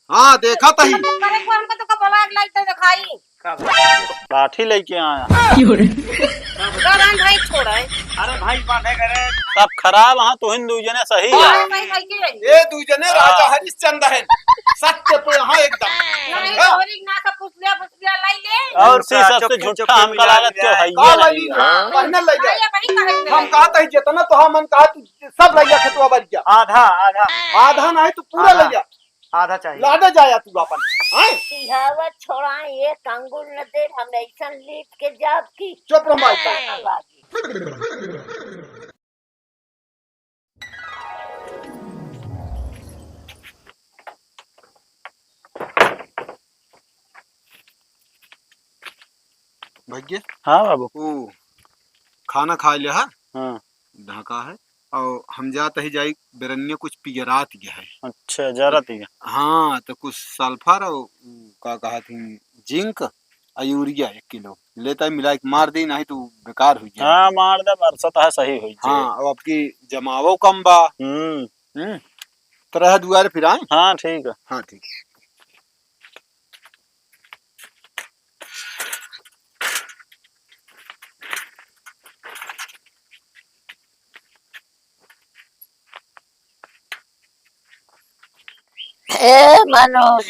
हाँ देखा तही करे को हमको तो कब लाग लाइट तो दिखाई लाठी लेके आया गरान भाई छोड़ा है। अरे भाई बांधे करे सब खराब हाँ तो हिंदू जने सही है। अरे भाई भाई के ये दूजने राजा हरिश्चंद्र है सत्य पे यहाँ एकदम नहीं छोरी ना का पुछ लिया लाई ले और सी सबसे झूठा हमका लागत क्यों है का ये लई कहने लई जा ये बड़ी कहे हम कहा तही जितना तो हम कहा तू सब लई जा खेतवा बरिया आधा आधा आधा नहीं तो पूरा लई जा आधा चाहिए। लादे जाया तू अपन हैं सिहावत छोड़ा ये कंगुल न दे हम ऐसा लीप के जाब की चुप रहो भाई भैया हाँ बाबू वो खाना खा लिया है हाँ ढाका है और हम जाते ही जाई बेरन्य कुछ पियरात गया है। अच्छा जरा थी हाँ तो कुछ सल्फर और का कहा थी जिंक और यूरिया 1 किलो लेता है मिला के मार दी नहीं तो बेकार हो जाए। हाँ मार दे बरसत है सही हुई हाँ और आपकी जमावो कम बा तरह दुआरे फिर आए। हाँ ठीक है हाँ ठीक ए मनोज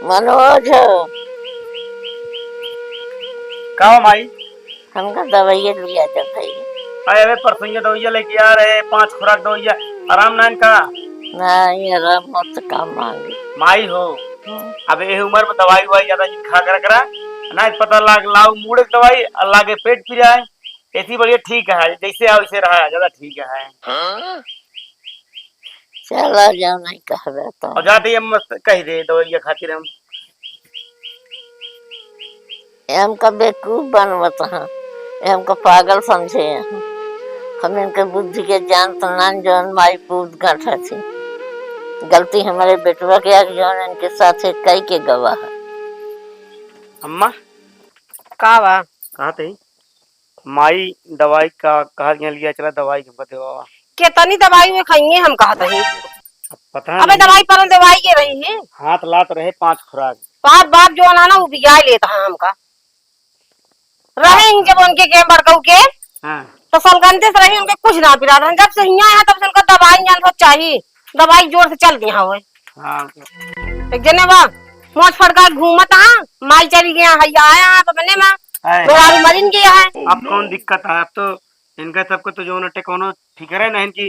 मनोज का माई हमका दवाइया लिया था भाई अरे अबे परसों दवाइया लेके आ रहे 5 खुराक दवाइया आराम नान का ना ये रब मत काम मांगे माई हो। अब ये उम्र में दवाई वाई ज्यादा खा करा ना पता लाग लाऊ मुड़े दवाई लागे पेट पी रहा है ऐसी बढ़िया ठीक है जैसे आओ वैसे रहा ज्यादा ठीक है। चला जाओ नहीं कह रहा और जाते हम कह दे दवाइया खातिर हमका बेवकूफ बनवत हैं हमका पागल समझे हम इनके बुद्धि के जान तो नान जौन माई पूत गांठा थी गलती हमारे बेटवा के आगे जौन इनके साथ कई के गवाह है। अम्मा का बा कहा थे माई दवाई का कहा लिया चला दवाई हमको देवा केतनी दवाई में खाइए हम कहत ही पता अबे दवाई पर दवाई के रही है हाथ लात रहे 5 खुराक बाप बाप जो ना वो बिगाड़ लेता है हमका रहे ही जब उनके के बड़कऊ के हाँ तो सलगंते से रही उनके कुछ ना पिला था जब से यहाँ है तब से उनका दवाई जान तो चाहिए दवाई जोर से चल दिया हुए हाँ एक जने बा मोच फड़का घूमत हाँ माई चली गया हैया आया तो बने में बेचारी मरीन गया है। अब कौन दिक्कत है अब तो इनका सबको तो जो नटे कोनो ठीक है नहीं कि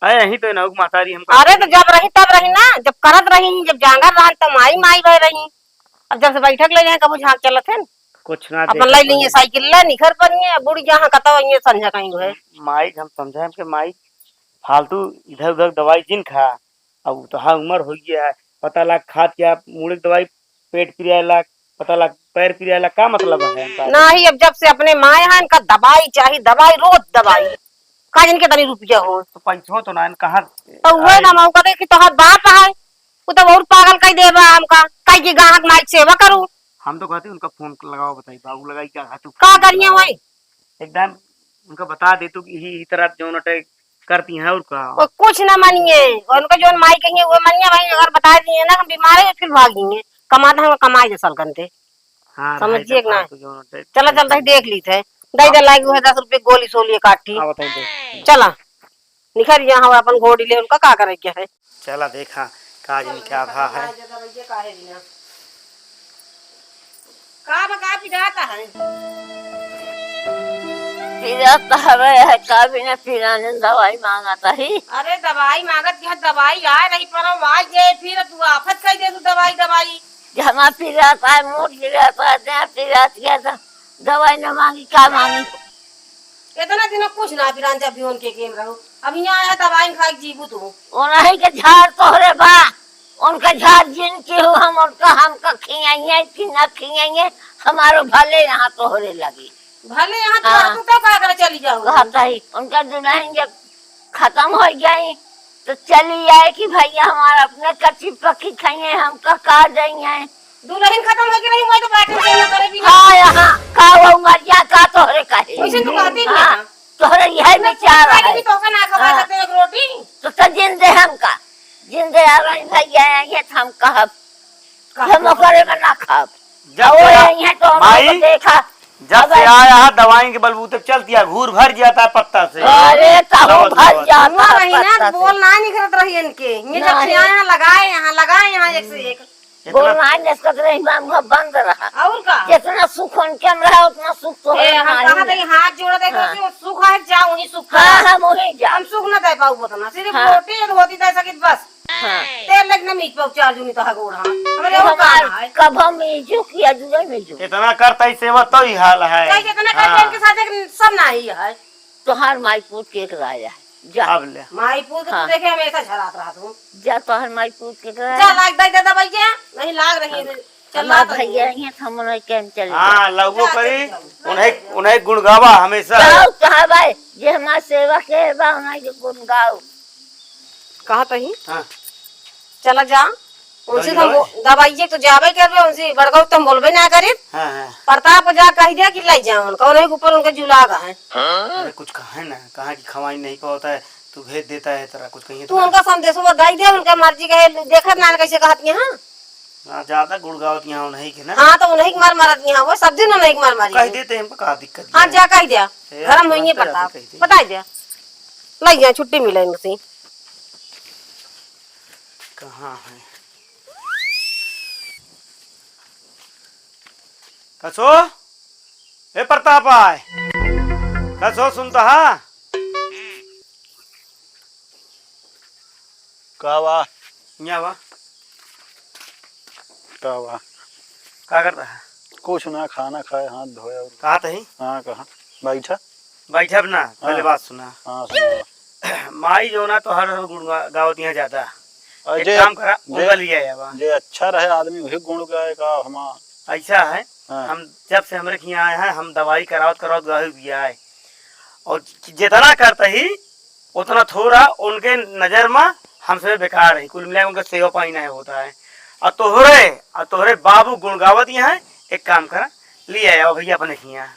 अरे यही तो ना मातारी हमको। अरे तो जब रही तब रही ना जब करत रही जब जांगर रहा तब माई माई बह रही अब जब से बैठक ले कबू झाँक चलत है कुछ ना अपन ले लिए साइकिल ला निखर पर बुढ़ी जहाँ कता हुई संझा कहीं है माई हम समझाए कि माई फालतू इधर उधर दवाई जिन खा अब तो हाँ उम्र हो गया है पता लग खाद क्या मुड़े दवाई पेट पिरियाला पता लग पैर पिरियाला का मतलब है नहीं अब जब से अपने माए हैं इनका दवाई चाहिए दवाई रोज दवाई का इनके तनी रुपया हो तो पैसों तो ना कहा तो वह ना मौका दे कि तोहर बाप है वो तो बहुत पागल कह देबा हमका कई की गाहक माई सेवा करूं हम तो कहते उनका फोन लगाओ बताई बाबू लगाई क्या तू का करिए वही एकदम उनका बता दे तू यही तरह जो नटे करती है और का वो कुछ ना मानिए उनका जो माई कहिए वो मानिए भाई अगर बता दिए ना हम बीमार है फिर भागेंगे कमाते हैं कमाई जैसा करते हाँ समझिए ना जो नटे चला चलता है देख ली थे दई दे लागी है 10 रुपए गोली सोली काटी बताई चला निखर यहाँ अपन घोड़ी ले उनका का करे क्या है चला देखा काज में क्या भा है का बका पिराता है पिराता है का बिना पिराने दवाई मांगाता ही अरे दवाई मांगत की दवाई आए नहीं पर आज जे फिर तू आफत कह दे तू दवाई दवाई जहाँ पिराता है मुँह पिराता है जहाँ पिरात गया था दवाई न मांगी क्या मांगी इतना दिन कुछ ना पिरान जब भी उनके गेम रहो अब यहाँ आया दवाई खा जीबू तू उन्हीं के झाड़ तोहरे बा उनका झाड़ जिनकी हो हम उनका हमका खियाइए कि न खियाइए हमारो भले यहाँ तोहरे लगी भले यहाँ तू तो का कर चली जाओ कहता ही उनका दुल्हन जब खत्म हो गई तो चली आए कि भैया हमारा अपने कच्ची पक्की खाइए हमका का जाइए दुल्हन खत्म हो गई नहीं हुआ तो बैठे ना करे भी हाँ यहाँ का वो मरिया का तोहरे कहे वैसे तो कहती नहीं है तोहरे यही विचार है तो ना खवा सकते एक रोटी तो जिंदे हमका जिंदे के आ रही भैया ये हम कहब हम करे में ना खाब जब वो से ये तो माई, हमको देखा जब से आया है दवाई के बलबूते चलती है, घूर भर जाता है पत्ता से। अरे ताऊ भर हुआ जाता रही ना पत्ता से। बोल ना निकलत रही इनके ये जब से यहाँ लगाए यहाँ एक से एक बोलना निस्कत रही मांग बंद रहा और का जितना सुख उनके में रहा उतना सुख तो ए, है हम कहा था कि हाथ जोड़ दे हाँ। कि वो सुख है जाओ नहीं सुख हाँ हम वही जा हम सुख न दे पाऊ बोतना सिर्फ हाँ। रोटी एक होती दे सकित बस हाँ तेल लगने मीट पाऊ चार जूनी तो हगोड़ हाँ हमारे और काम है कब हम मिजू किया जुए मिजू इतना करता ही सेवा तो ही हाल है। चाहे जितने करते इनके साथ एक सब ना ही है तोहार माई पूत के राजा है जा अब ले माई पूत हाँ। तू देखे हमेशा झरात रहा तू जा तोहार माई पूत के जा राजा लाग दे दे भैया नहीं लाग रही है चल हमार भैया ये हम नहीं केम चले हाँ लगो करी उन्हें गुण गावा हमेशा। जाओ कहा भाई जे हमार सेवा के बा उन्हें के गुण गाओ कहा तही हाँ। चला जा उनसे दवाई तुम दवाई तो जावे करबे उनसे बड़का तुम बोलबे ना करे हाँ हाँ। प्रताप जा कह दिया कि लाई जावन कौन है ऊपर उनके जुला गा है अरे कुछ कहा ना, कहा कि खवाई नहीं पाता है तू भेज देता है तेरा कुछ कहीं तू उनका संदेश वो गाई दे उनका मर्जी का है देखत ना कैसे कहती है हाँ ज्यादा गुड़ गावत यहाँ नहीं के ना हाँ तो उन्हीं की मार मारत यहाँ वो सब दिन उन्हीं की मार मारी कह देते हैं कहा दिक्कत हाँ जा कह दिया ए, घर में होइए जानते प्रताप रहते कह दे। बता दिया लाई जा छुट्टी मिले इनसे कहाँ है कसो ए प्रताप आए कसो सुनता है कहवा यहाँ वा कहवा क्या कर रहा है कुछ ना, खाना खाए हाथ धोए और कहा तही हाँ कहा बैठा। बैठा ना पहले हाँ। बात सुना हाँ सुनो। माई जो ना तो हर गुण गावत यहाँ जाता और एक जे काम करा जे- उनका लिया है बा। जे अच्छा रहे आदमी वही गुण गाए का हमार। ऐसा है हाँ। हम जब से हमारे यहाँ आए हैं हम दवाई करावत गाही भी आए और जितना करते ही उतना थोड़ा उनके नजर में हमसे बेकार है, कुल मिला उनका सेवा पानी नहीं होता है। और तोहरे बाबू गुण गावत यहाँ है, एक काम करा ले आया भैया अपने यहाँ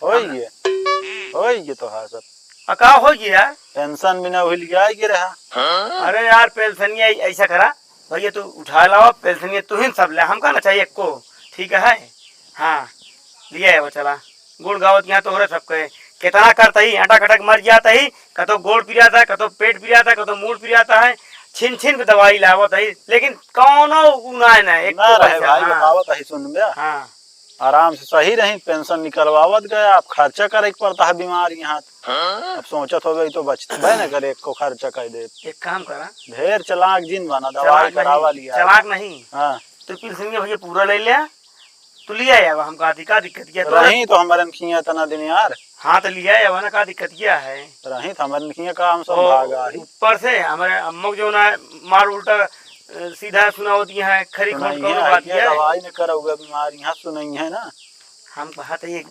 होइए तो है सब अका हो गया यार टेंशन बिना हुई लिया ही रहा। अरे यार पेंशनिया ऐसा करा भैया तू उठा लाओ पेंशनिया तू ही सब ले, हम कहना चाहिए को ठीक है। हाँ लिया है वो चला गुड़ गावत यहाँ तोहरे सबके कितना करता ही आटा खटक मर जाता ही, कतो गोड़ पी जाता है, कतो पेट पी जाता है, कतो मूड पी जाता है, छिन छिन के दवाई लावत है लेकिन कौनो उनाय ना एक ना रहे भाई हाँ, बतावत है सुन बे हाँ आराम से सही रही पेंशन निकलवावत गए। आप खर्चा करे के पड़ता है बीमार यहाँ। अब सोचत हो गई तो बचते न करे को खर्चा कर दे। एक काम करा ढेर चलाक जिन बना दवाई करावा लिया। चलाक नहीं हाँ तो पेंशनिया भैया पूरा ले लिया तू लिया है हम का दिक्कत किया तो रही तो हमारे खिया तना दिन यार हाँ तो लिया है ना का दिक्कत किया है रही तो हमारे खिया का हम सब तो भागा ही ऊपर से हमारे अम्मक जो ना मार उल्टा सीधा सुना होती है खरी खोट सुनाई को है, बात ये है दवाई न करोगे बीमार यहाँ सुनाई है ना। हम कहा था ये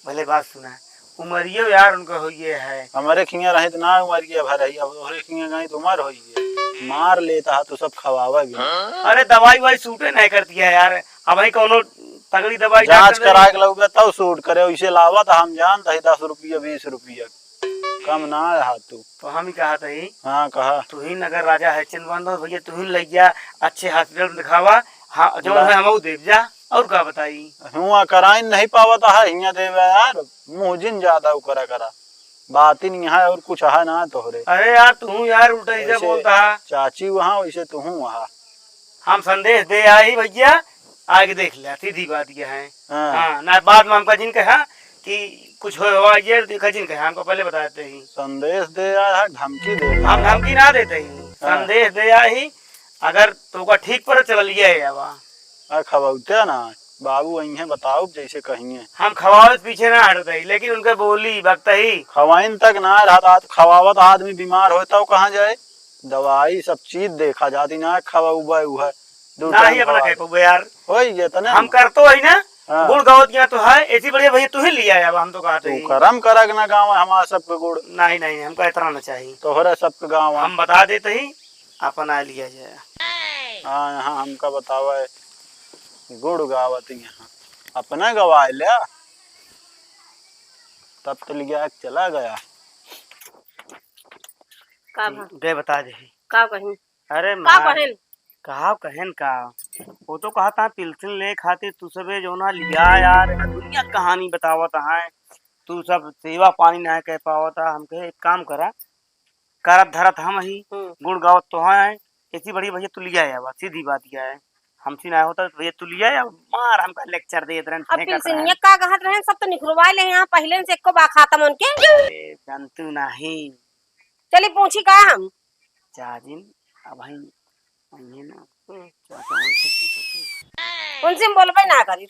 भले बात सुना उमरियो यार उनका हो ये है हमारे खिया रहे तो ना उमर गया भर अब खिया गई तो उमर हो मार लेता है तो सब खवावा भी। अरे दवाई वाई सूटे नहीं करती है यार अब भाई कोनो तगड़ी दवाई जांच डॉक्टर करा के लोगे तब सूट करे वैसे लावा तो हम जानता है 10 रुपया 20 रुपया कम ना है तू। तो हम ही कहा था ही हाँ कहा तू ही नगर राजा है चिन्ह भैया तू ही ले गया अच्छे हॉस्पिटल में दिखावा हाँ जो है हम देव जा और क्या बताई हुआ कराई नहीं पावता है हिया देवे यार मुँह जिन ज्यादा करा करा बात ही नहीं है और कुछ है ना तोहरे। अरे यार तू यार उल्टा ऐसे वैसे बोलता है चाची वहाँ वैसे तू वहाँ। हम संदेश दे आई भैया आगे देख लिया सीधी बात यह है। हाँ। हाँ ना बाद में हमका जिन कहा कि कुछ हो ये देखा जिन कहा हमको पहले बता देते ही संदेश दे है धमकी दे हम धमकी ना देते ही संदेश दे आई अगर तो ठीक पर चल लिया है खबौते ना बाबू वही है बताओ जैसे कहिए हम खवावत पीछे ना हटते ही लेकिन उनके बोली वक्त ही खवाइन तक ना रहता खवावत आदमी बीमार होता हो कहाँ जाए दवाई सब चीज देखा जाती ना खवा है ना ही अपना कह पाओ यार हम कर तो है ना हाँ। गुड़ गावत यहाँ तो है ऐसी बढ़िया भैया तू ही लिया है अब हम तो कहते तू ही करम करग ना गाँव हमारा सबके गुड़ नहीं नहीं हमको इतना ना चाहिए तोहरे सबके गाँव हम बता देते ही अपना लिया जाए। हाँ यहाँ हमका बतावा गुड़ गावत यहाँ अपना गवाए लिया तब तो लिया चला गया। का दे बता दे का कहीं अरे का कहें कहा कहन का वो तो कहा था पिल्सिन ले खाते तू सबे जो ना लिया यार दुनिया कहानी बतावत है तू सब सेवा पानी ना कह पावता हम कहे एक काम करा करत धरत हम ही गुड़ गावत तो है ऐसी बड़ी भैया तू लिया है बात सीधी बात यह है हमसे ना होता तो भैया तू लिया है मार हमका लेक्चर दे रहे अब पिलसिनिया का कहत रहे सब तो निखरवा ले यहाँ पहले से एको बा खत्म उनके जानतू नहीं चली पूछी का हम जाजिन अब भाई ये ना उनसे हम बोलबे ना करी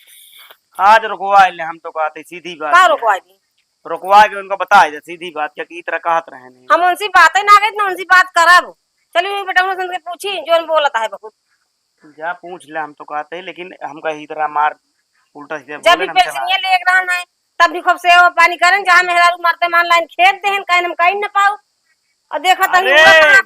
आज रुकवा ले हम तो कहते सीधी बात का रुकवा दी रुकवा के उनको बता दे सीधी बात क्या की तरह कहत रहे नहीं हम उनसे बातें ना गई ना उनसे बात करब चलिए बेटा उनसे पूछी जो बोलता है बहुत जा पूछ ले हम तो कहते लेकिन हमका ही तरह मार उल्टा सीधे जब भी पेंसिनिया ले एक रहन है तब भी खूब सेवा पानी करन जहां मेहरारू मरते मान लाइन खेत देहन कहीं हम कहीं न पाऊ और देखा तनी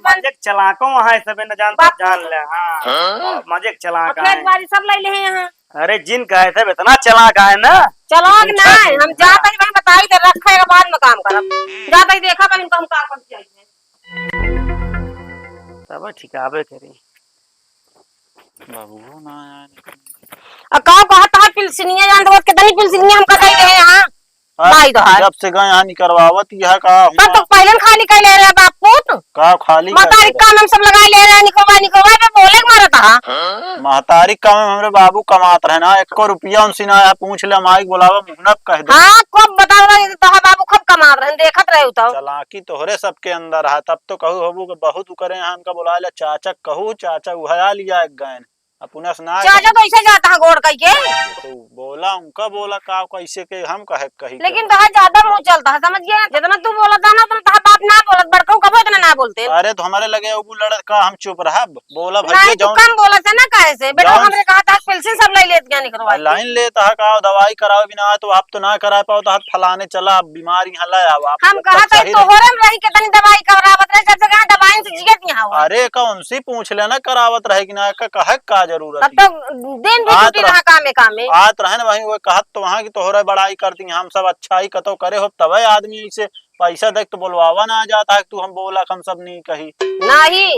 मजे चलाको वहां सबे न जान ले हां मजे चलाका खेत बाड़ी सब ले ले हैं यहां अरे जिन कहे सब इतना चलाका है ना चलोग ना हम जाते ही भाई बताई दे रखेगा बाद में काम करब जाते ही देखा भाई इनको हम का कर चाहिए सब ठिकावे करी बाबू ना का कहता है पिलसिनिया जान तो कितनी पिलसिनिया हम कटाई रहे यहां भाई तो जब से गए यहाँ निकरवावत यह का तब तो पहले खाली कर ले रहे बाप पुत का खाली महतारी काम हम सब लगाई ले रहे निकलवा पे बोले मारा था महतारी काम में हमरे बाबू कमात रहे ना 1 रुपया उनसे ना पूछ ले माइक बुलावा मुहनप कह दे हां कब बताओ तो बाबू कब कमा रहे देखत रहे तो चलाकी तोहरे सबके अंदर है तब तो कहू हबू के बहुत करे यहाँ हमका बुला ले चाचा कहू चाचा उहया लिया एक गैन अपना सुना चाचा तो ऐसे जाता है गोड़ कह के तो बोला उनका बोला का कैसे के हम कहे कही लेकिन तो ज्यादा मुंह चलता है समझ गया जितना तू बोला था ना उतना तो बाप ना बोलत बड़का कब इतना ना बोलते अरे तो हमारे लगे वो लड़त का हम चुप रहा बोला नहीं भैया तू कम बोला से ना काहे से बेटा हमरे कहा था पेंसिल सब ले लेत क्या निकलवा लाइन लेता है का दवाई कराओ बिना तो आप तो ना करा पाओ तो हाथ फलाने चला बीमारी हला आप हम कहा था तोहरे में रही कितनी दवाई करावत रहे जब से कहां दवाई से जियत यहां हुआ अरे कौन सी पूछ लेना करावत रहे कि ना कहे का जरूरत तब तो दिन भी छुट्टी रहा कामे आत रहे ना वही वो कहत तो वहाँ की तोहरा बड़ाई करती हम सब अच्छा ही कतो करे हो तब आदमी से पैसा देख तो बोलवावा ना जाता है तू हम बोला हम सब नहीं कही नहीं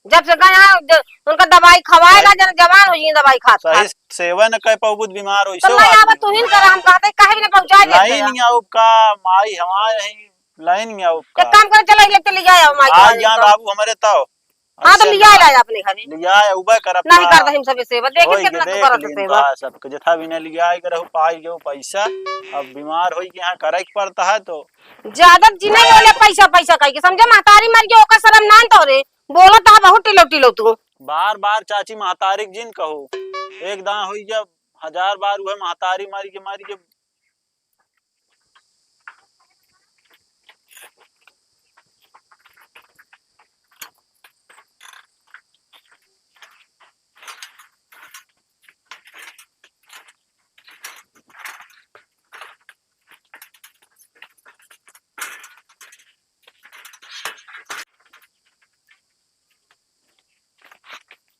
जब से गया उनका दवाई खवाएगा जब जवान हो जाए दवाई खा सही सेवा न कह पाऊ बीमार हो तो नहीं आवा तू ही कर हम कहते काहे भी ना पहुंचा दे लाइन आऊ का माई हमारे लाइन आऊ एक काम कर चलो इलेक्ट्रिक ले जाओ माई आज यहां बाबू हमारे तो हां तो लिया ला अपने घर लिया उबा कर नहीं करते हम सब सेवा देखे कितना तू करत सेवा सब के जथा भी न लिया आई करहु पाई जो पैसा अब बीमार होई के यहां करे के पड़ता है तो ज्यादा जिने बोले पैसा पैसा कह के समझे महतारी मर गई ओका शर्म ना तो रे बोलो तो बहुत टिलो टिलो तू बार बार चाची महतारी जिन कहो एक दां होई जब 1000 बार हुए महतारी मारी के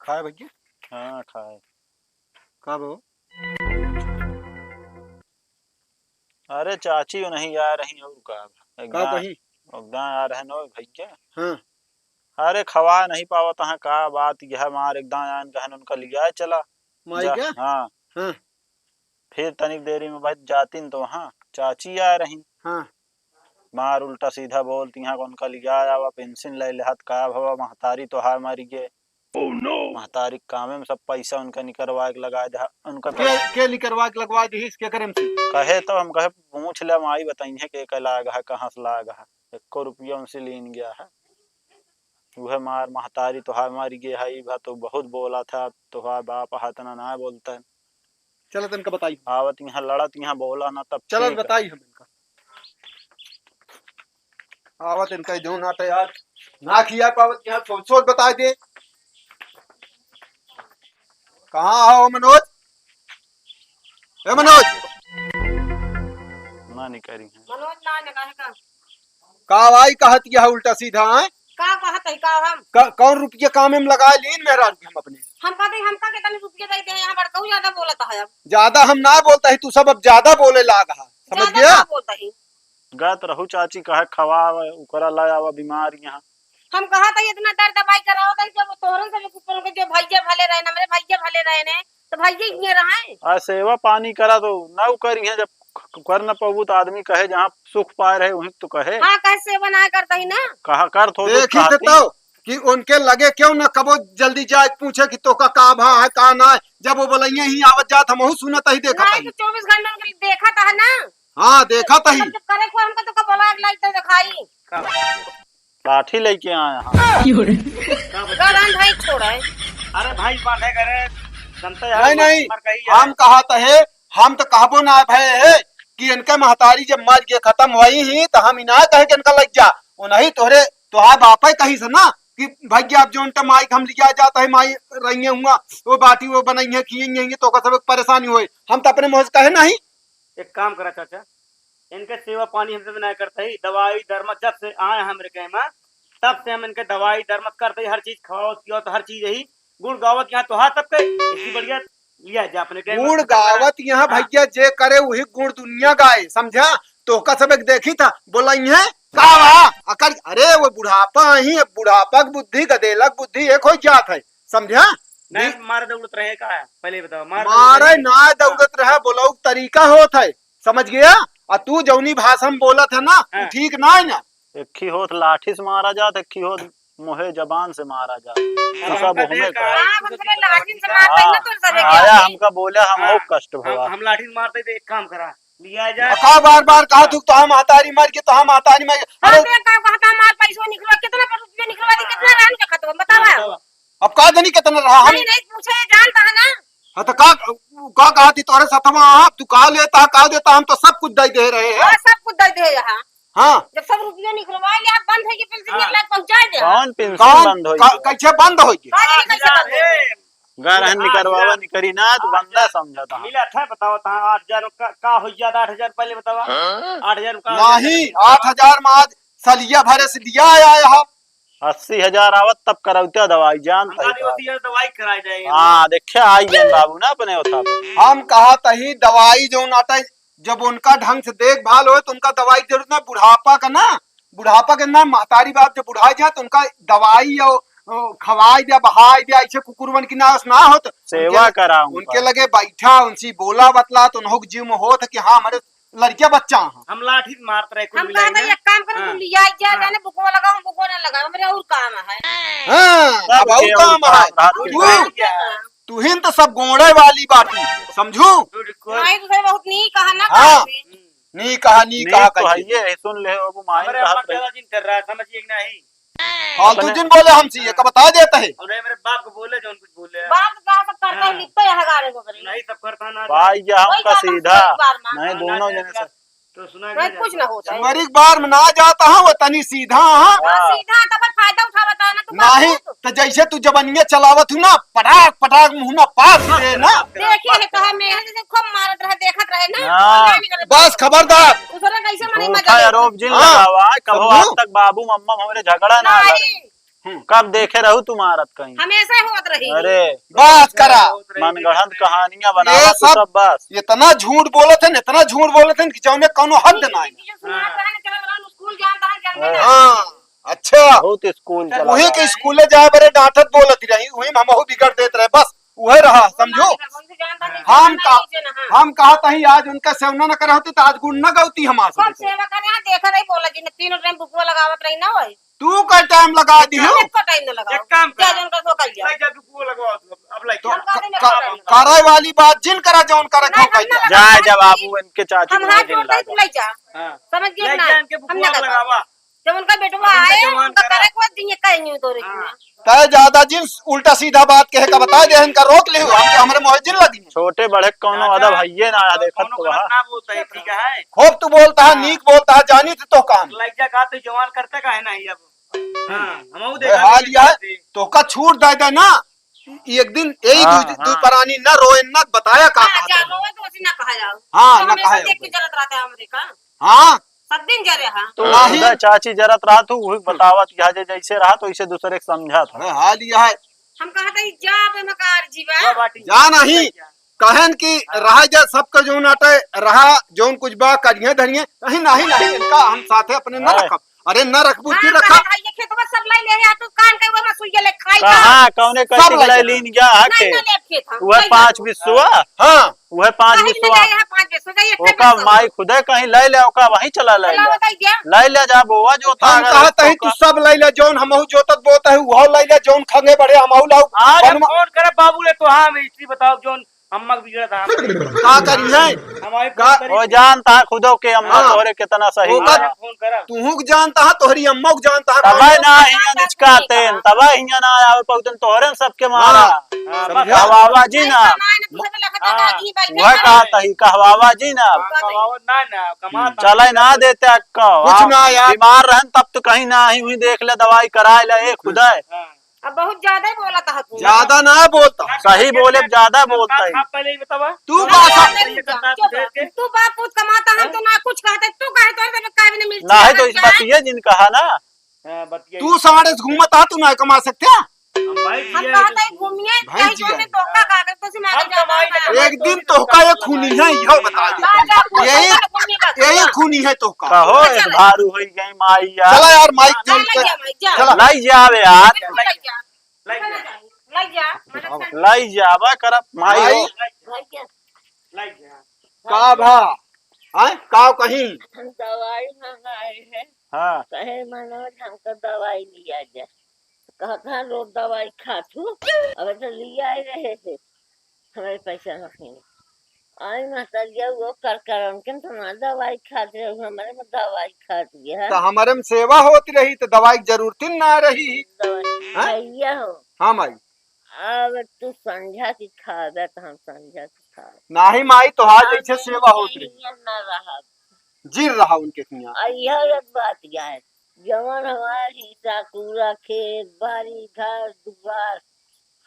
खाए भैया हाँ खाए कब हो अरे चाची वो नहीं आ रही और का कहीं आ रहे नो भैया हाँ अरे खवा नहीं पावत हाँ का बात यह मार एकदम कहन उनका लिया चला माई क्या हाँ हाँ फिर तनिक देरी में भाई जाती तो हाँ चाची आ रही हाँ मार उल्टा सीधा बोलती यहाँ उनका लिया आवा पेंशन ले लेहत का भवा महतारी तो हार मारी गे महतारी कामे में सब पैसा उनका निकलवा के लगा दे उनका के निकलवा के लगवा दी इसके करे से कहे तो हम कहे पूछ ले माई बताई है के लाग है कहाँ से लाग है 1 रुपया उनसे लीन गया है वह मार महतारी तो हार मारी गे है भा तो बहुत बोला था तो बाप हाथना ना बोलता है चलो तनका बताई आवत यहाँ लड़त यहाँ बोला ना तब चलो बताई हम इनका आवत इनका जो ना यार ना किया पावत यहाँ सोच सोच बता दे कहाँ आओ मनोज ए मनोज ना नहीं करी है मनोज ना कहे का का भाई कहत यह उल्टा सीधा है का कहत है का हम कौन रुपया काम में लगा लीन मेहरान हम अपने हम कहते हम का कितने रुपया देते हैं यहां बड़का ज्यादा बोलता है अब ज्यादा हम ना बोलता है तू सब अब ज्यादा बोले लागा समझ गया बोलता है गत रहू चाची कहे खवा उकरा लाया बीमार यहाँ हम कहा था इतना दर दवाई कराओ था जब तोहरन से कुपन के जो भैया भले रहे ना मेरे भैया भले रहे ने तो भैया ये रहे आ सेवा पानी करा तो ना करी है, जब कर न पाबू तो आदमी कहे जहाँ सुख पाए रहे वहीं तो कहे। हाँ कैसे सेवा ना करता ही ना कहा कर थोड़ी देखी तो कि उनके लगे क्यों न कबो जल्दी जाए पूछे कि तो का भा है का ना है। जब वो बोले ही आवत जात हम सुनत ही देखा नहीं तो 24 घंटे उनके लिए देखा था ना। हाँ देखा ही जब करे को हमको तो कब बोला लाइट तो दिखाई लाठी लेके आए हाँ। गरम भाई छोड़े अरे भाई बांधे करे जनता यार नहीं नहीं मर गई है। हम कहा है, हम तो कहबो ना भय है कि इनके महतारी जब मर के खत्म हुई ही तो हम इना कहे कि इनका लग जा वो नहीं तोहरे तुहार बापा कही से ना कि भैया अब जो उनका माइक हम लिया जाता है माई रही हुआ वो बाटी वो बनाई है खिएंगे तो सब परेशानी हुई। हम तो अपने मुँह कहे नहीं। एक काम करा चाचा, इनके सेवा पानी हमसे भी नहीं करते ही, दवाई दरमत जब से आए हमारे कहे में तब से हम इनके दवाई दरमत करते ही, हर चीज खाओ पियो तो हर चीज यही गुड़ गावत यहाँ तो तब के इसी बढ़िया लिया जा अपने कहे गुड़ गावत यहाँ भैया जे करे वही गुड़ दुनिया गाए समझा। तो का सब एक देखी था बोला है अकर अरे वो बुढ़ापा ही बुढ़ापा की बुद्धि गदेलक बुद्धि एक हो जात है समझा। नहीं मारे दौड़त रहे का है पहले बताओ मारे ना दौड़त रहे बोलो तरीका होत है समझ गया। और तू जौनी भाषा में बोलत है ना हाँ। ठीक ना है ना। एक ही होत लाठी से मारा जात, एक ही होत मुहे जबान से मारा जात। तो सब हमें का हाँ हमसे लाठी से मारते ही ना तो सब आया हमका बोले हम हो कष्ट हुआ। हम लाठी मारते थे, एक काम करा लिया जाए का बार बार कहा तू तो हम महतारी मर के तो हम महतारी मर हाँ अरे देख का कहता हमार पैसा निकलवा कितना रुपया निकलवा दी कितना रान का खत्म बतावा अब का जनी कितना रहा हम नहीं पूछे जानता है ना। हाँ तो का कहा थी तोरे सतमा तू का लेता का देता हम तो सब कुछ दे दे रहे हैं। हाँ सब कुछ दे दे यहाँ हाँ जब सब रुपया निकलवा लिया बंद है कि पेंशन एक लाख पहुंचा दे कौन पेंशन कौन बंद हो कैसे बंद होगी कैसे बंद है? गरहन निकलवावा निकरी ना तो बंदा समझा था। मिला था बताओ था 8,000 का हो जाता 8,000 पहले बतावा 8,000 का नहीं 8,000 में आज सलिया भरे से लिया आया है 80,000 आवत तब करौते दवाई जानता हमारी है। होती है दवाई कराई जाएगी। हाँ देखे आई गए बाबू ना अपने उठा हम कहा तही दवाई जो नाटा जब उनका ढंग से देखभाल हो तो उनका दवाई की जरूरत ना बुढ़ापा का ना बुढ़ापा के ना महतारी बाप जब बुढ़ा जाए तो उनका दवाई और खवाई दिया बहाई दिया ऐसे कुकुरवन की ना हो तो सेवा करा उनके लगे बैठा उनसी बोला बतला तो उन्होंने जीव में हो था कि हाँ हमारे लड़कियां बच्चा हैं। हम लाठी मारते रहे हम कहा था एक काम करो तुम लिया जा जाने बुकवा लगाओ बुकवा ना लगाओ मेरा और काम है। हाँ अब और काम है तू हिन तो सब गोड़े वाली बात समझू नहीं तो बहुत नहीं कहा ना हाँ नहीं कहा तो है ये सुन ले अब माई हमारे अम्मा ज्यादा जिन कर रहा है समझिए कि नहीं फालतू जिन बोले हमसे ये का बता देता है। और मेरे बाप को बोले जो कुछ बोले बाप का सब करता है लिखता है गाड़ी को करी नहीं सब करता ना भाई ये वही हमका बात सीधा एक बार में। नहीं दोनों जने से तो सुना नहीं कुछ ना होता है एक बार में ना जाता है वो तनी सीधा हाँ हाँ, सीधा तब फायदा उठावता है ना तू नहीं तो जैसे तू जबनिया चलावत हूँ ना पटाख पटाख मुँह ना पास दे ना देखिए ने कहा मैं जैसे खूब मारत रहे देखत रहे ना हाँ। नहीं निकलत। बस खबरदार दूसरा कैसे मनी झूठा मजा आरोप जिन हाँ। लगावा कहो समझो। आज तक बाबू मम्मा हमारे झगड़ा ना नहीं कब देखे रहू तुम्हारत कहीं। हमेशा होत रही अरे बस करा मनगढ़ंत कहानियां ये बनावा तू सब सब बस इतना झूठ बोले थे इतना झूठ बोले थे कि जौने कोनो हद ना है। स्कूल जानता है चल में हाँ अच्छा बहुत स्कूल चला वही के स्कूले जाए बड़े डांटत बोलती रही वही हम बिगड़ देते रहे बस वही रहा समझो। हम कहा था आज उनका सेवना न करे होती तो आज गुण न गौती हमारे कब सेवा करे यहाँ देखा नहीं बोला जी ने तीनों टाइम बुकवा लगावत रही ना वही तू का टाइम लगा दी हो एक टाइम न लगा एक काम क्या कर जन का तो कर लिया नहीं जब को लगाओ अब लाइक करे वाली बात जिन करा जौन करा क्यों कह दिया जाए जब बाबू इनके चाची हम को हाथ दिन जोड़ते लागा। तू ले जा हां समझ गए लाइक ना जान के हम बुकवा ना लगावा जब उनका बेटवा अब आए जवान उनका करा। करे को दिन ये कहीं नहीं तो रही तय ज्यादा जिन उल्टा सीधा बात कहे का बता दे इनका रोक ले हम हमारे मोहजिन लगी छोटे बड़े कोनो अदब हइये ना देखत तो वहाँ ना बोलता है ठीक है खूब तू बोलता है नीक बोलता है जानी थी तो काम लाइक जा का तो जवान करता का है ना ही अब हां हमहू ए, देखा हाल यह है तो का छूट दे दे ना एक दिन यही हाँ, दू प्राणी न रोए न बताया का हां जा रोए तो उसी ना कहा जाओ हाँ, तो ना हमेशा कहा देख के जाओ। जरूरत रहता है हमरे का हाँ सब दिन जरे हां तो नहीं। उधर चाची जरत रहा तू वही बतावत यहाँ जैसे रहा तो इसे दूसरे के समझा था। अरे हाल यह है हम कहा था जा बे मकार जीवा बाटी जा नहीं कहन की रहा जा सबका जो नाटे रहा जो कुछ बा करिए धरिए नहीं नहीं नहीं इनका हम साथे अपने न रखब अरे न रख बुद्धि हाँ, रखा कहे ये खेतवा सब लाई ले आ तू कान के वो मसुइया ले खाई का कहाँ कौने सब कैसे लगे। ले लीन गया है नहीं के ना ले खेत हम वह 5 बिस्वा हाँ वह 5 नहीं बिस्वा ले यहाँ 5 पैसे का ये ओका माई खुदे कहीं ले ले ओका वहीं चला ले चला बताई दिया ले ले जा बोआ जो था हम कहत है तू सब लैला जौन हमहू जोतत बोत है वो लैला जौन खंगे बड़े हमहू लाऊ अरे बनवा- फोन करे बाबू ने तो हाँ मिस्त्री बताओ जोन अम्मा बिगड़ा था का करी है हमारे का- फोन वो जानता है खुदो के अम्मा हाँ। तोरे कितना सही ओका- है फोन करा तूहू के जानता है तोहरी अम्मा के जानता है तबे ना हिया निचकाते तबे हिया ना आवे पगतन तोहरे न सबके मारा हाँ, समझा? कहवावा जी ना वह कहता ही कहवावा जी ना ना ना कमा चले ना देते अक्का कुछ ना यार। बीमार रहन तब तो कहीं ना ही हुई देख ले दवाई कराए ले एक खुदा अब बहुत ज्यादा ही बोला था तू ज्यादा ना बोलता सही बोले ज्यादा बोलता है आप पहले ही बतावा तू तू बात तू बाप पूत कमाता हम तो ना कुछ कहते तू कहे तो तेरे काय भी नहीं मिलती ना है तो इस बात ये जिन कहा ना बतिया तू साढ़े से घूमता तू ना कमा सकते हम कहते हैं घूमिए भाई कहीं जी जो है। ने धोखा खा के तो से मांगे हम कमाई जाता ना है एक दिन तोहका ये खूनी है यह बता दे यही खूनी है तोहका कहो एक भारू हो गई माई यार चला यार माइक जोन के चला लाई जावे यार लग जा लाई जावा करब माई हो का भा हैं का कहीं हम दवाई मंगाए हैं हाँ कहे मनोज हमको दवाई लिया जाए कहता रोज दवाई खातू अब तो लिया ही रहे थे हमारे पैसा रखेंगे आई माता वो कर उनके तो ना दवाई खाते रहो हमारे में दवाई खाती है तो हमारे में सेवा होती रही तो दवाई की जरूरत ही ना रही दवाई भैया हो हाँ माई अब तू समझा कि खावे तो हम समझा कि खावे नाही माई तोहार जैसे सेवा होती रही न रहा जीर रहा उनके यहाँ यह एक बात क्या है जवन हमारे हिस्सा पूरा खेत बाड़ी घर दुआर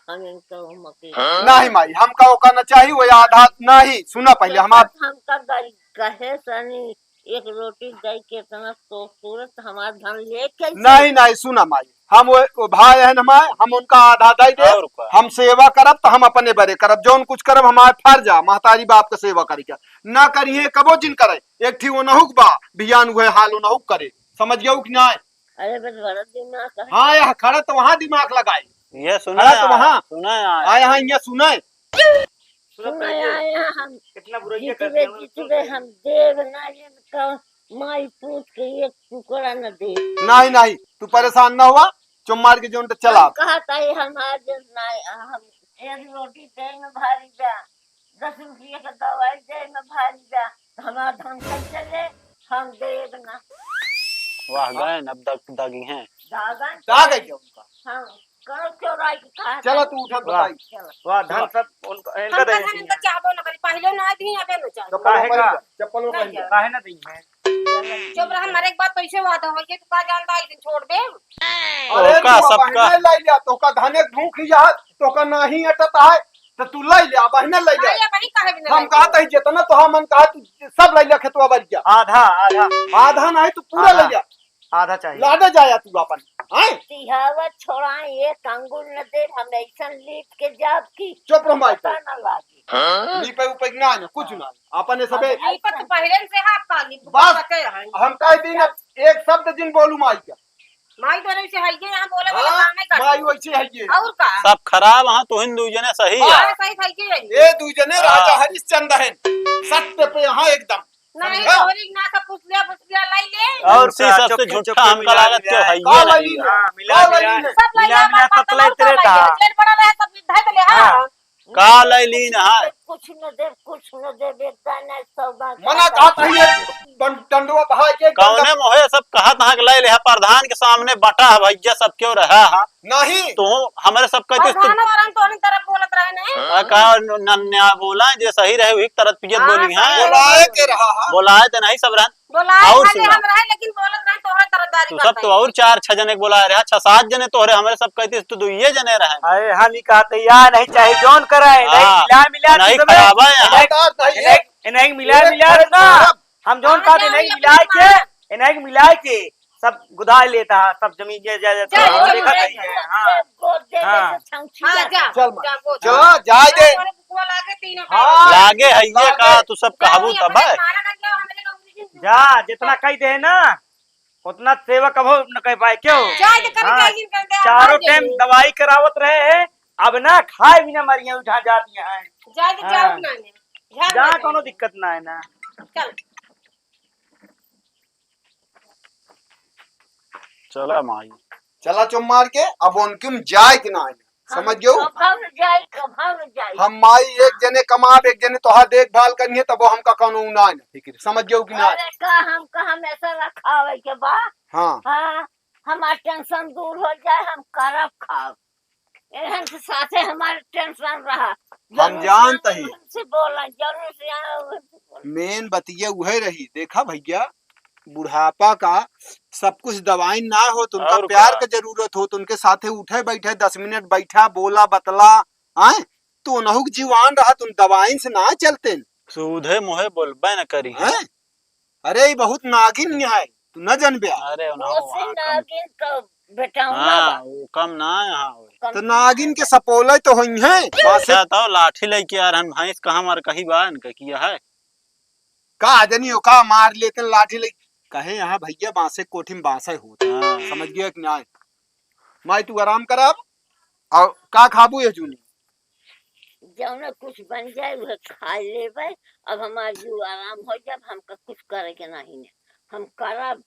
हम इनको मके नहीं माई हमका ओका न चाहिए वो आधा नहीं सुना पहले हम आप हम का गरीब कहे सनी एक रोटी दे के इतना खूबसूरत हमारा धन लेके नहीं नहीं सुना माई हम वो भाई है हमारे हम उनका आधा दे दे और का? हम सेवा करब तो हम अपने बड़े करब जौन कुछ करब हमारे फर्ज आ महतारी बाप के सेवा करी के ना करिए कबो जिन करे एक थी वो नहुक बा बियान हुए हाल वो नहुक करे समझ गयो कि नहीं अरे बस बड़ा दिमाग है हाँ यहाँ खड़ा तो वहाँ दिमाग लगाए ये सुना हाँ, तो वहाँ। सुना आए यहाँ यहाँ सुने सुना आया हम कितना बुराइयां जितने करते जितने हम देव ना का माई पूछ के एक टुकड़ा न दे नहीं नहीं तू परेशान ना हुआ चुम मार के जोन तो चला कहा था हमारे हम एक रोटी दे में भारी बा 10 रुपये का दवाई दे में भारी बा हमारा धन कैसे ले हम देव ना वाह गए अब दगी हैं दागन जा गई उनका हम करो क्यों राय की कहा चलो तू उठा बताई वाह धन सब उनका इनका दे हम इनका चाहबो ना करी पहले ना दी अबे ना चाह चप्पल काहे का? चप्पल वो पहन ले। काहे ना दी है चुप रह हमारे एक बात पैसे हुआ था ये तू का जानता है दिन छोड़ दे अरे ओका तू सबका बहने ले लिया तो का धाने भूख लिया तो का नहीं अटता है तो तू ले लिया बहने ले लिया ये वही काहे बिना हम कहते हैं जितना तो हम कहा तू सब ले लिया खेतवा बच गया आधा आधा आधा नहीं तू पूरा ले लिया आधा चाहिए लादे जाया तू अपन हैं तिहावत छोड़ा एक अंगुल न दे हम ऐसा लीप के जाब की चुप रह माई पता न लागी नी पे ऊपर ना कुछ ना अपने सबे नहीं पर तू पहले से हाथ काली बस। बके है हम कह दिन एक शब्द जिन बोलू माई का माई तो से है ये यहां बोले बोले हाँ, काम नहीं कर माई वैसे है ये और का सब खराब हाँ तो हिंदू जने सही है हाँ, सही था ये ये दूजने राजा हरिश्चंद्र है सत्य पे यहाँ एकदम नहीं समझा? और ना सब पूछ लिया लाई ले और सी सबसे झूठा हमका लागत क्यों है का ये लगी नहीं है? हाँ, मिला का मिला लगी है? सब लाई मिला मिला सब लाई तेरे था जेल पड़ा रहे सब धै ले हां का लैलीन है कुछ न दे बेटा न सौदा मना कहता है ये डंडुआ भाई के कौने मोहे सब कहा तहाँ के ले ले प्रधान के सामने बटा है भैया सब क्यों रहा है नहीं तो हमारे सब कहते प्रधान वारन तो नहीं तरफ बोलत रहे ने कहा नन्या बोला जे सही रहे वही तरत पियत हाँ, बोली है बुलाए के रहा है बोलाए तो नहीं सब रहन बोलाए और खाली सुना। हम रहे लेकिन बोलत रहे तोहरे तरफदारी तू सब तो और 4-6 जने के बोलाए रहा 6-7 जने तोहरे हमारे सब कहते तू 2 जने रहे अरे हम ही कहते यार नहीं चाहिए जोन कराए नहीं हाँ, मिला मिला नहीं तू सबे। खराब है यहाँ। सरकार नहीं है नहीं मिला मिला ना हम जोन हाँ, कहते नहीं जाओ, मिला के ये नहीं मिला के सब गुदा लेता है सब जमीन जायदाद चल, हम चल, देखा चल, नहीं है हाँ गोद दे हाँ। दे छौंछी हां जा चल जा वो चला जाए दे तोरे बुआ लागे तीनों हाँ। लागे है ये का तू सब कहबू तब है जा जितना कही दे ना उतना सेवा कभो न कर पाए क्यों? जाए तो करे हाँ, जाए जिन करते आप चारों भाग टाइम जाइए। दवाई करावत रहे हैं, अब ना खाए बिना मरिया उठा जाती हैं। जाए तो हाँ। जाओ ना ने झाड़ जहाँ ना कोनो जाइए। दिक्कत ना है ना। चल चला माई। चला चुम मार के अब उनकी जाए कि ना आए समझ गयो। कभाव न जाए कभाव न जाए। हम माई एक जने कमाब एक जने तोहार देखभाल करिए तब वो हमका कानून ना आए फिक्र समझ गयो कि ना। अरे का हमका हमेशा रखावे के बा। हाँ हाँ हमार टेंशन दूर हो जाए हम करब खाब एहन के साथे हमारे टेंशन रहा। हम जानते ही से बोला जरूर से यहाँ मेन बतिया वह रही देखा भैया बुढ़ापा का सब कुछ दवाई ना हो तो उनका और प्यार का? का जरूरत हो तो उनके साथे उठे बैठे 10 मिनट बैठा बोला बतला आए तो उनहु के जीवान रहा तुम दवाई से ना चलते सूधे मुहे बोलबे न करी है। हैं? अरे ये बहुत नागिन है तू न जनबे अरे वो से कम। नागिन तो बेटाऊंगा हाँ वो कम ना यहाँ होए। तो नागिन के सपोले तो हुई है अच्छा तो लाठी लेके आ रहन भैंस कहाँ मार कही बान का किया है। का आदमी हो का मार लेते हैं लाठी ले कहे यहाँ भैया बांसे कोठी में बांसे होते हाँ। समझ गया कि ना माई तू आराम कर अब और का खाबू ये जूनी जौन कुछ बन जाए वह खा लेबे। अब हमार जीव आराम हो जाए हमका कुछ करे के नहीं है हम करब।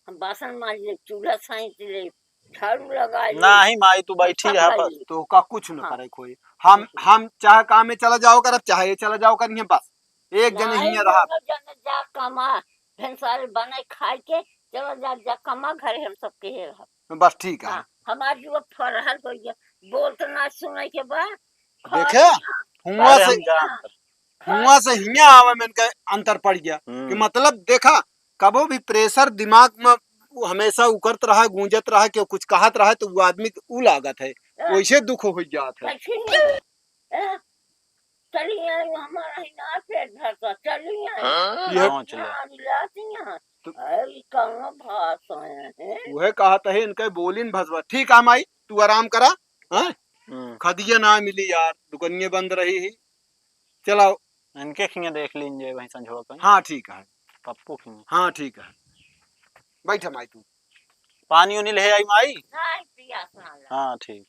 हम बासन मांज ले चूल्हा साइंस ले झाड़ू लगा ले ना ही माई तू बैठी रहा बस। तो का कुछ न हाँ। करे कोई हम चाहे काम में चला जाओ कर चाहे ये चला जाओ करिए बस एक जने ही रहा जन जा कमा भेंसारे बने खाए के चलो जा कमा घरे हम सबके हे रह। बस ठीक है हाँ हमार जीव फरहल हो गया बोल तो ना सुने के बाद देखे हुआ अरे से हम जानत। हुआ से हिया आवे में इनका अंतर पड़ गया कि मतलब देखा कबो भी प्रेशर दिमाग में वो हमेशा उकरत रहा गूंजत रहा कि कुछ कहत रहा तो वो आदमी ऊ लागत है वैसे दुख हो जात है चलिए हमारा ही ना पेट भरता चलिए ये पहुँच ले। कौनो भाषा है वह कहत है इनके बोलिन भसवा ठीक है माई तू आराम करा हैं खदिया ना मिली यार दुकानिया बंद रही ही चलाओ इनके खिंगे देख लीजिए वहीं संझोआ कहीं। हाँ ठीक है पप्पू खिंगे। हाँ ठीक है बैठा माई तू पानी उनी ले आई माई। नहीं पिया हाँ ठीक।